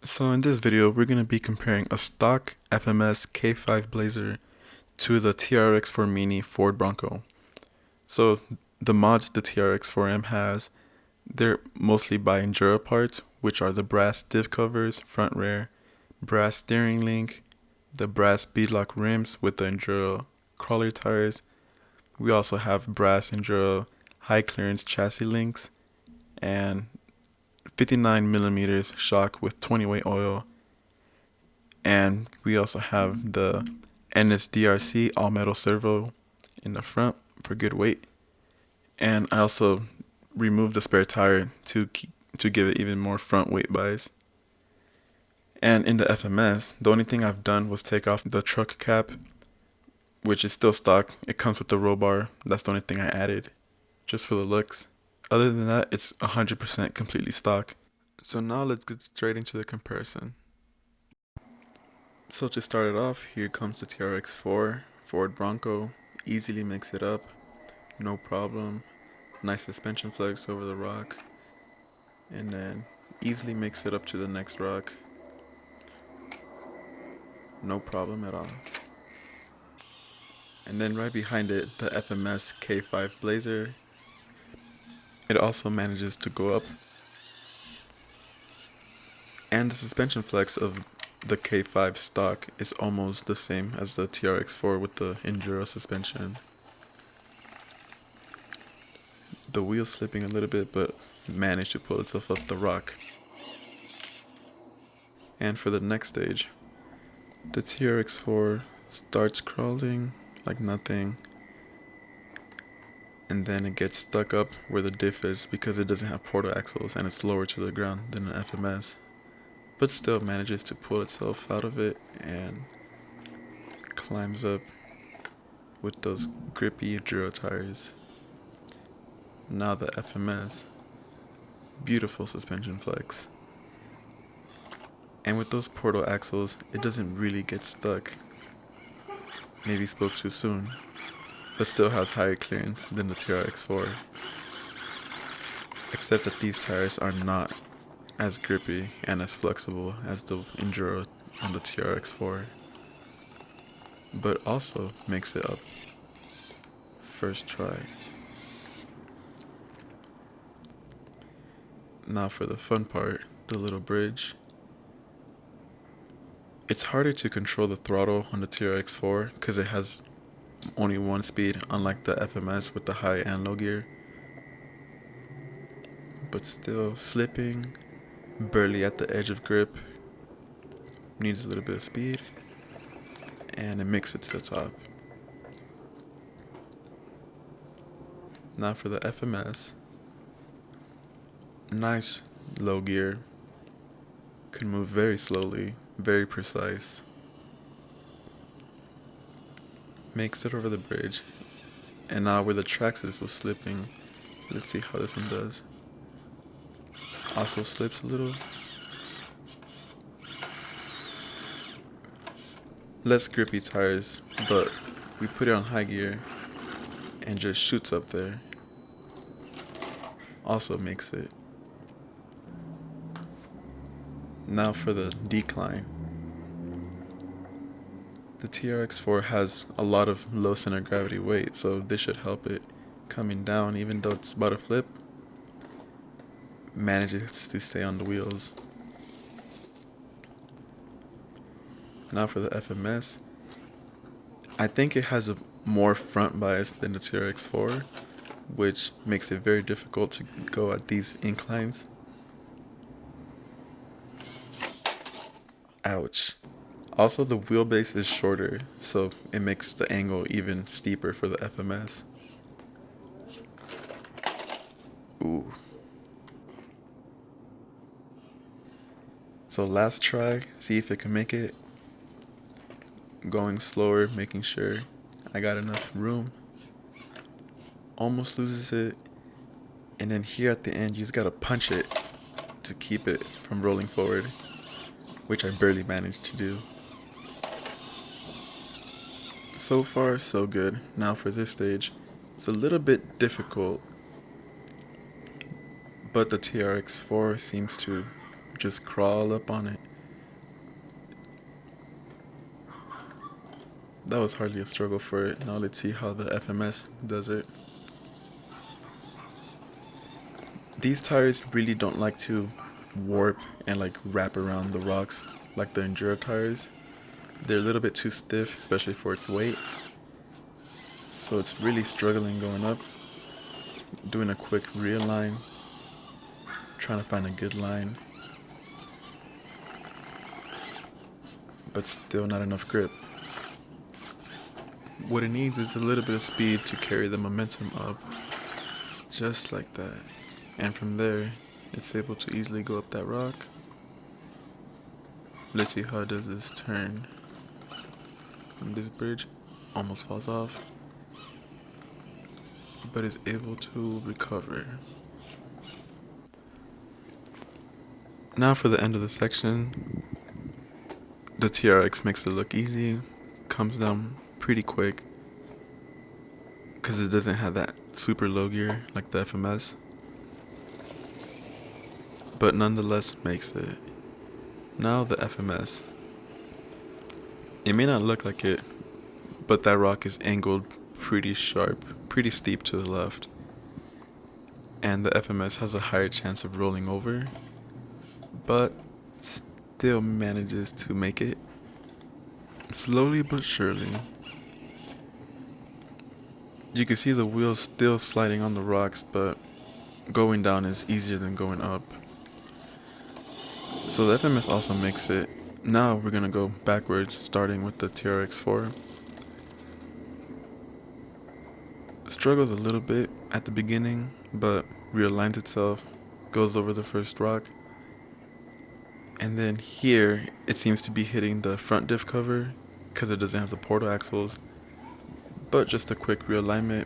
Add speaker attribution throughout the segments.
Speaker 1: So in this video, we're going to be comparing a stock FMS K5 Blazer to the TRX-4 Mini Ford Bronco. So the mods the TRX-4M has, they're mostly by INJORA parts, which are the brass diff covers, front rear, brass steering link, the brass beadlock rims with the INJORA crawler tires. We also have brass INJORA high clearance chassis links and 59 millimeters shock with 20 weight oil. And we also have the NSDRC all metal servo in the front for good weight. And I also removed the spare tire to give it even more front weight bias. And in the FMS, the only thing I've done was take off the truck cap, which is still stock. It comes with the roll bar. That's the only thing I added, just for the looks. Other than that, it's 100% completely stock. So now let's get straight into the comparison. So to start it off, here comes the TRX-4 Ford Bronco. Easily mix it up, no problem. Nice suspension flex over the rock, and then easily mix it up to the next rock. No problem at all. And then right behind it, the FMS K5 Blazer. It also manages to go up. And the suspension flex of the K5 stock is almost the same as the TRX-4 with the INJORA suspension. The wheel's slipping a little bit, but managed to pull itself up the rock. And for the next stage, the TRX-4 starts crawling like nothing, and then it gets stuck up where the diff is because it doesn't have portal axles and it's lower to the ground than an FMS, but still manages to pull itself out of it and climbs up with those grippy Enduro tires. Now the FMS, beautiful suspension flex. And with those portal axles, it doesn't really get stuck. Maybe spoke too soon, but still has higher clearance than the TRX-4. Except that these tires are not as grippy and as flexible as the Enduro on the TRX-4, but also makes it up. First try. Now for the fun part, the little bridge. It's harder to control the throttle on the TRX-4 because it has only one speed, unlike the FMS with the high and low gear. But still slipping, barely at the edge of grip, needs a little bit of speed, and it makes it to the top. Now for the FMS, nice low gear, can move very slowly, very precise. Makes it over the bridge, and now where the Traxxas was slipping, let's see how this one does. Also slips a little. Less grippy tires, but we put it on high gear and just shoots up there. Also makes it. Now for the decline. The TRX-4 has a lot of low center of gravity weight, so this should help it coming down, even though it's about to flip. Manages to stay on the wheels. Now for the FMS, I think it has a more front bias than the TRX-4, which makes it very difficult to go at these inclines. Ouch. Also, the wheelbase is shorter, so it makes the angle even steeper for the FMS. Ooh. So last try, see if it can make it. Going slower, making sure I got enough room. Almost loses it. And then here at the end, you just gotta punch it to keep it from rolling forward, which I barely managed to do. So far, so good. Now for this stage, it's a little bit difficult, but the TRX-4 seems to just crawl up on it That was hardly a struggle for it. Now let's see how the FMS does it. These tires really don't like to warp and like wrap around the rocks like the INJORA tires. They're a little bit too stiff, especially for its weight. So it's really struggling going up. Doing a quick realign. Trying to find a good line. But still not enough grip. What it needs is a little bit of speed to carry the momentum up. Just like that. And from there, it's able to easily go up that rock. Let's see how it does this turn. And this bridge almost falls off, but is able to recover. Now for the end of the section, the TRX makes it look easy, comes down pretty quick, because it doesn't have that super low gear like the FMS, but nonetheless makes it. Now the FMS. It may not look like it, but that rock is angled pretty sharp, pretty steep to the left. And the FMS has a higher chance of rolling over, but still manages to make it. Slowly but surely. You can see the wheels still sliding on the rocks, but going down is easier than going up. So the FMS also makes it. Now we're gonna go backwards, starting with the TRX4. Struggles a little bit at the beginning, but realigns itself, goes over the first rock. And then here, it seems to be hitting the front diff cover, because it doesn't have the portal axles. But just a quick realignment,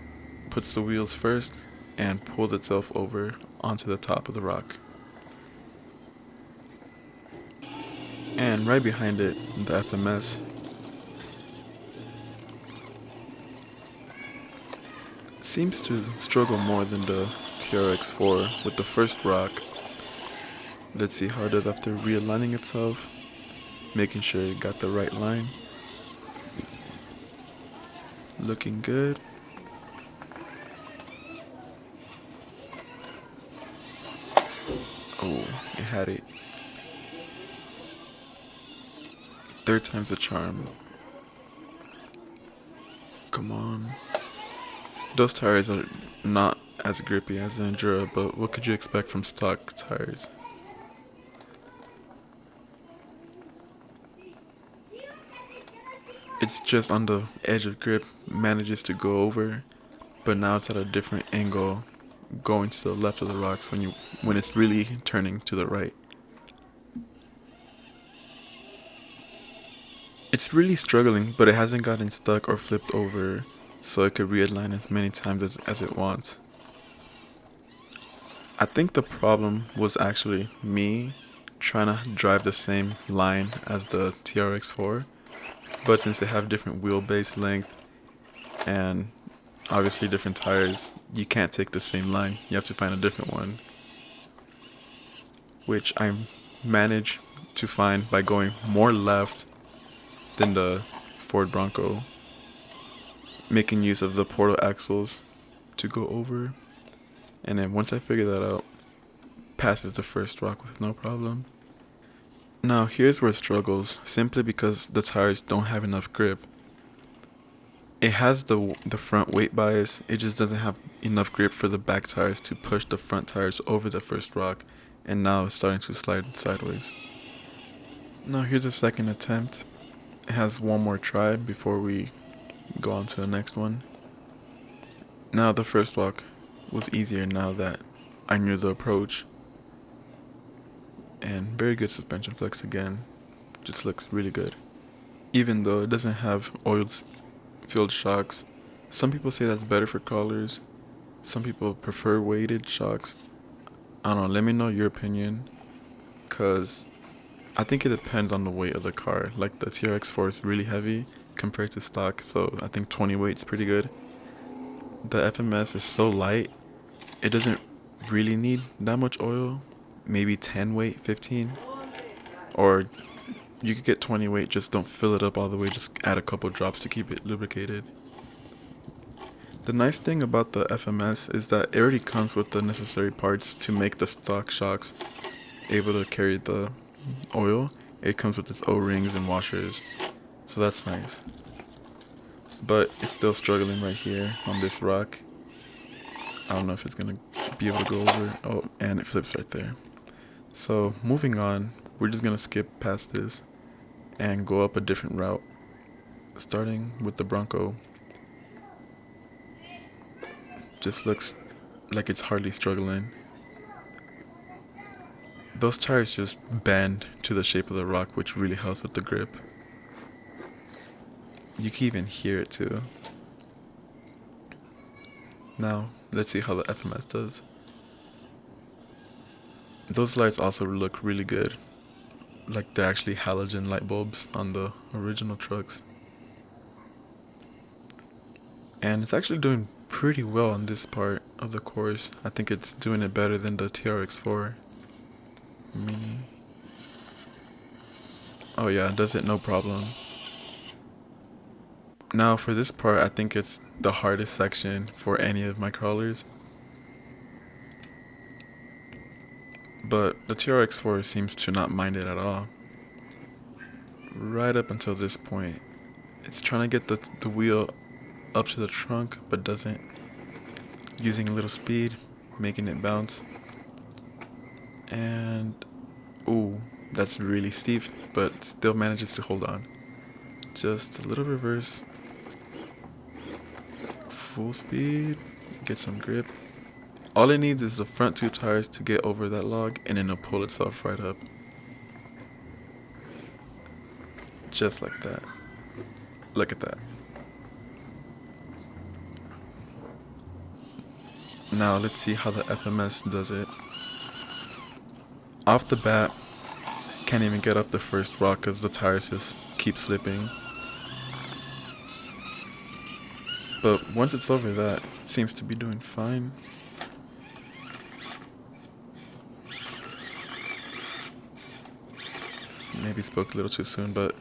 Speaker 1: puts the wheels first, and pulls itself over onto the top of the rock. And right behind it, the FMS. Seems to struggle more than the TRX4 with the first rock. Let's see how it does after realigning itself, making sure it got the right line. Looking good. Oh, it had it. Third time's the charm. Come on. Those tires are not as grippy as the INJORA, but what could you expect from stock tires? It's just on the edge of grip, manages to go over, but now it's at a different angle, going to the left of the rocks when it's really turning to the right. It's really struggling, but it hasn't gotten stuck or flipped over, so it could realign as many times as it wants. I think the problem was actually me trying to drive the same line as the TRX4, but since they have different wheelbase length and obviously different tires, you can't take the same line. You have to find a different one, which I managed to find by going more left than the Ford Bronco, making use of the portal axles to go over. And then once I figured that out, passes the first rock with no problem. Now here's where it struggles, simply because the tires don't have enough grip. It has the front weight bias, it just doesn't have enough grip for the back tires to push the front tires over the first rock, and now it's starting to slide sideways. Now here's a second attempt. It has one more try before we go on to the next one. Now the first rock was easier now that I knew the approach. And very good suspension flex again. Just looks really good. Even though it doesn't have oil-filled shocks. Some people say that's better for crawlers. Some people prefer weighted shocks. I don't know, let me know your opinion. Cause I think it depends on the weight of the car. Like the TRX4 is really heavy compared to stock, so I think 20 weight is pretty good. The FMS is so light, it doesn't really need that much oil. Maybe 10 weight, 15, or You could get 20 weight, just don't fill it up all the way, just add a couple drops to keep it lubricated. The nice thing about the FMS is that it already comes with the necessary parts to make the stock shocks able to carry the oil. It comes with its O-rings and washers, so that's nice. But it's still struggling right here on this rock. I don't know if it's gonna be able to go over. Oh, and it flips right there. So moving on, we're just gonna skip past this and go up a different route, starting with the Bronco. Just looks like it's hardly struggling. Those tires just bend to the shape of the rock, which really helps with the grip. You can even hear it too. Now, let's see how the FMS does. Those lights also look really good. Like they're actually halogen light bulbs on the original trucks. And it's actually doing pretty well on this part of the course. I think it's doing it better than the TRX-4 Mini. Oh yeah, it does it no problem. Now for this part, I think it's the hardest section for any of my crawlers. But the TRX-4 seems to not mind it at all. Right up until this point. It's trying to get the wheel up to the trunk, but doesn't. Using a little speed, making it bounce. And, ooh, that's really steep, but still manages to hold on. Just a little reverse. Full speed, get some grip. All it needs is the front two tires to get over that log, and then it'll pull itself right up. Just like that. Look at that. Now let's see how the FMS does it. Off the bat, can't even get up the first rock because the tires just keep slipping. But once it's over that, it seems to be doing fine. Maybe spoke a little too soon, but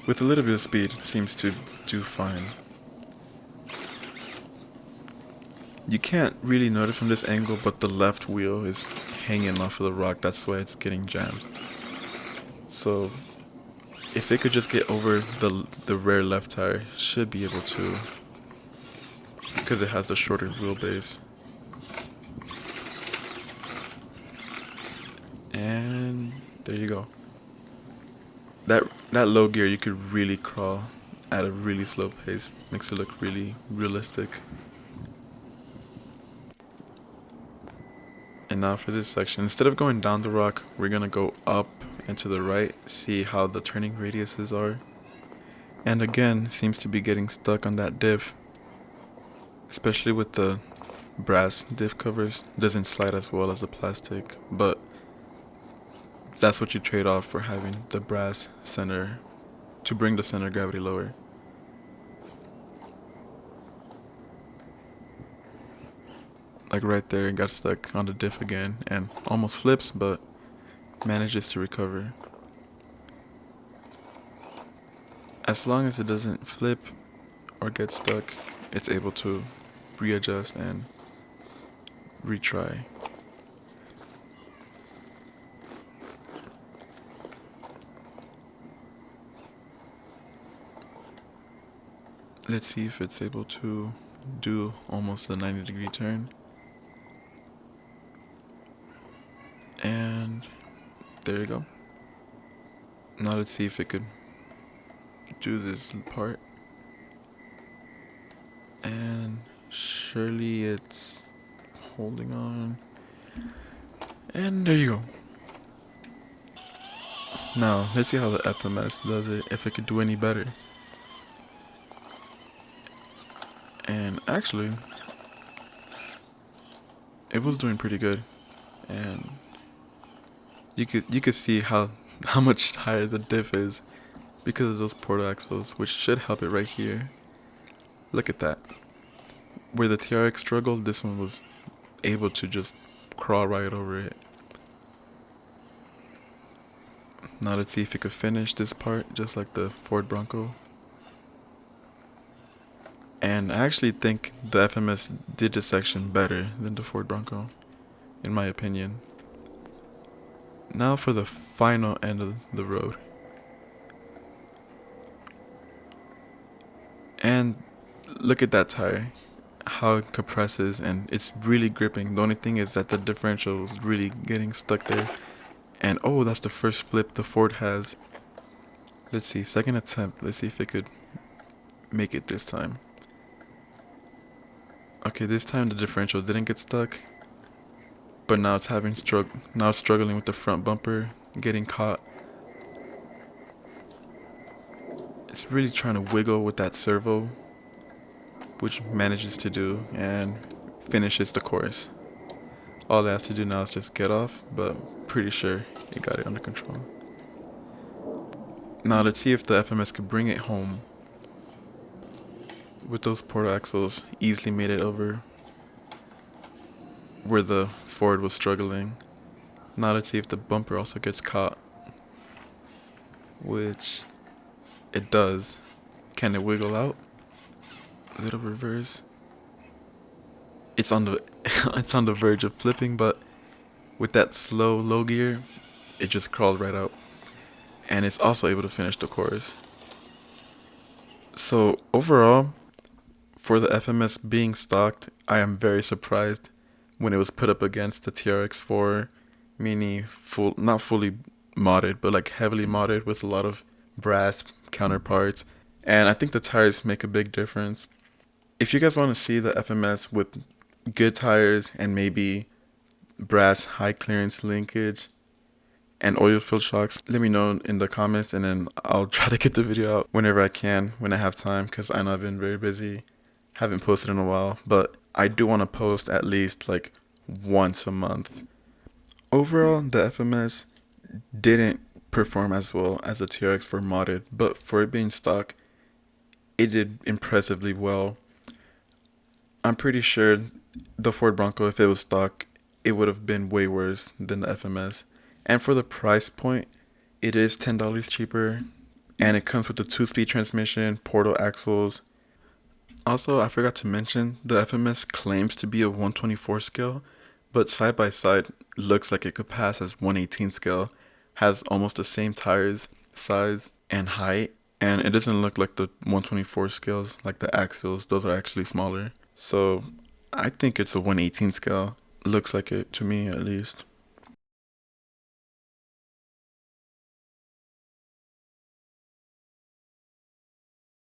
Speaker 1: with a little bit of speed, it seems to do fine. You can't really notice from this angle, but the left wheel is hanging off of the rock. That's why it's getting jammed. So if it could just get over the rear left tire, should be able to, because it has the shorter wheelbase. And there you go. That low gear, you could really crawl at a really slow pace. Makes it look really realistic. And now for this section, instead of going down the rock, we're gonna go up and to the right, see how the turning radiuses are. And again, seems to be getting stuck on that diff, especially with the brass diff covers. Doesn't slide as well as the plastic, but that's what you trade off for having the brass center to bring the center of gravity lower. Like right there, it got stuck on the diff again and almost flips, but manages to recover. As long as it doesn't flip or get stuck, it's able to readjust and retry. Let's see if it's able to do almost a 90-degree turn. And there you go. Now let's see if it could do this part. And surely it's holding on. And there you go. Now let's see how the FMS does it, if it could do any better. And actually, it was doing pretty good. And you could see how much higher the diff is because of those portal axles, which should help it right here. Look at that. Where the TRX struggled, this one was able to just crawl right over it. Now let's see if it could finish this part just like the Ford Bronco. And I actually think the FMS did this section better than the Ford Bronco, in my opinion. Now for the final end of the road. And look at that tire, how it compresses, and it's really gripping. The only thing is that the differential is really getting stuck there. And oh, that's the first flip the Ford has. Let's see, second attempt. Let's see if it could make it this time. Okay, this time the differential didn't get stuck, but now it's struggling with the front bumper, getting caught. It's really trying to wiggle with that servo, which manages to do and finishes the course. All it has to do now is just get off, but pretty sure it got it under control. Now let's see if the FMS could bring it home. With those portal axles, easily made it over where the Ford was struggling. Now let's see if the bumper also gets caught, which it does. Can it wiggle out? Little reverse. It's on the it's on the verge of flipping, but with that slow low gear, it just crawled right out. And it's also able to finish the course. So overall, for the FMS being stocked, I am very surprised when it was put up against the TRX-4 Mini, not fully modded, but like heavily modded with a lot of brass counterparts. And I think the tires make a big difference. If you guys want to see the FMS with good tires and maybe brass high clearance linkage and oil filled shocks, let me know in the comments, and then I'll try to get the video out whenever I can, when I have time, because I know I've been very busy, haven't posted in a while, but I do want to post at least like once a month. Overall, the FMS didn't perform as well as the TRX-4 modded, but for it being stock, it did impressively well. I'm pretty sure the Ford Bronco, if it was stock, it would have been way worse than the FMS. And for the price point, it is $10 cheaper, and it comes with the 2-speed transmission, portal axles. Also, I forgot to mention, the FMS claims to be a 124 scale, but side by side looks like it could pass as 118 scale, has almost the same tires size and height, and it doesn't look like the 124 scales, like the axles. Those are actually smaller. So I think it's a 118 scale. Looks like it to me, at least.